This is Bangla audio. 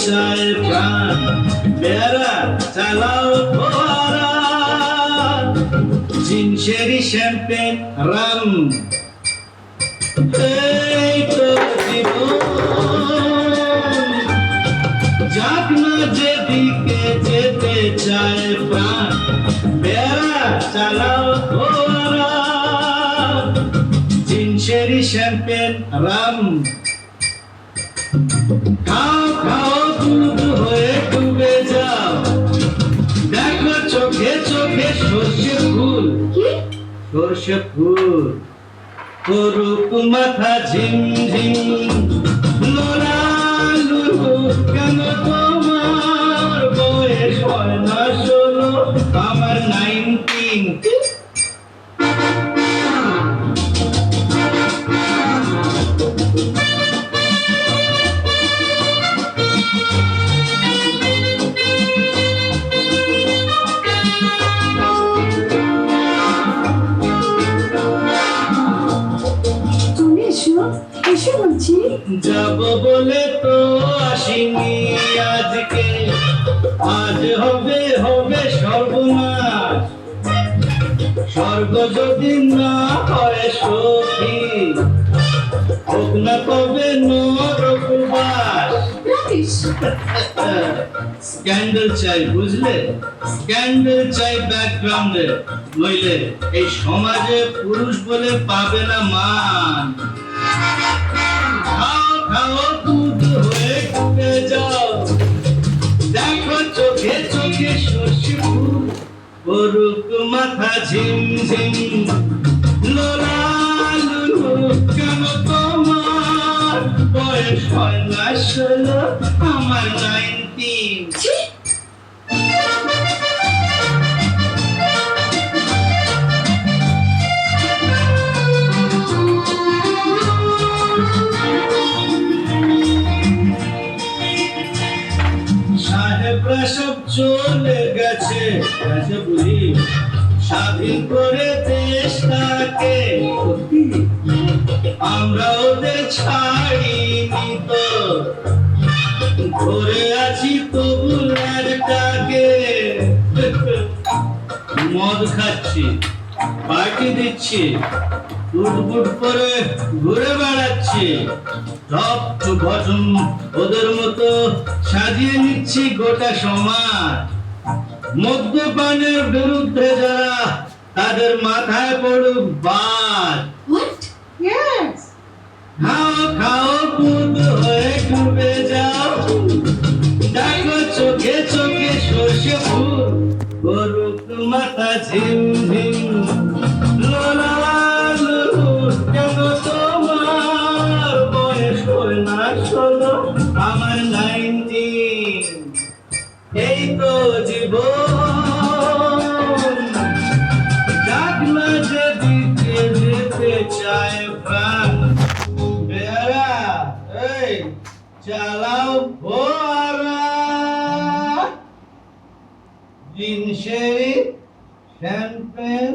চায় প্রাণ, পেয়ারা চালাও ফোয়ারা, জিনসেরি শ্যাম্পেন রাম, এই তো জীবন। যাক না যেদিকে যেতে চায় প্রাণ, পেয়ারা চালাও ফোয়ারা, জিনসেরি শ্যাম্পেন রাম। খাও খাও দুধ হয়ে ডুবে যাও, দেখো চোখে চোখে সর্ষে ফুল, সর্ষে ফুল করুক মাথা ঝিমঝিম, লোলা লুলু কেন তোমার বয়স হয় না 16, আমার 19। এসে বলছি যাব বলে তো আসিনি আজকে, আজ হবে হবে সর্বনাশ, স্বর্গ যদি না হয় সখী, হোক না কবে নরকবাস। স্ক্যান্ডাল চাই বুঝলে, স্ক্যান্ডাল চাই ব্যাকগ্রাউন্ডে, নইলে এই সমাজে পুরুষ বলে পাবে না মান। খাও খাও দুধ হয়ে ডুবে যাও, দেখো চোখে চোখে সর্ষে ফুল করুক মাথা ঝিমঝিম, লোলা লুলু কেন তোমার বয়স হয় না 16, আমার 19। সাহেবরা সব চলে গেছে, গেছে বুঝি স্বাধীন করে দেশটাকে, আমরা ওদের ছাড়িনি তো, ধরে আছি তবু ল্যাডটাকে। মদ খাচ্ছি, পার্টি দিচ্ছি, উঠবুট করে ঘুরে বেড়াচ্ছি, টপ টু বটম ওদের মতো সাজিয়ে নিচ্ছি গোটা সমাজ। মদ্যপানের বিরুদ্ধে যারা, তাদের মাথায় পড়ুক বাজ। খাও খাও দুধ হয়ে ডুবে যাও, দেখো চোখে চোখে সর্ষে ফুল করুক মাথা ঝিমঝিম, লোলা লুলু কেন তোমার বয়স হয় না 16, আমার 19। এই তো জীবন, যাক না যেদিকে যেতে চায় প্রাণ, পেয়ারা এই চালাও ফোয়ারা, জিনসেরি শ্যাম্পেন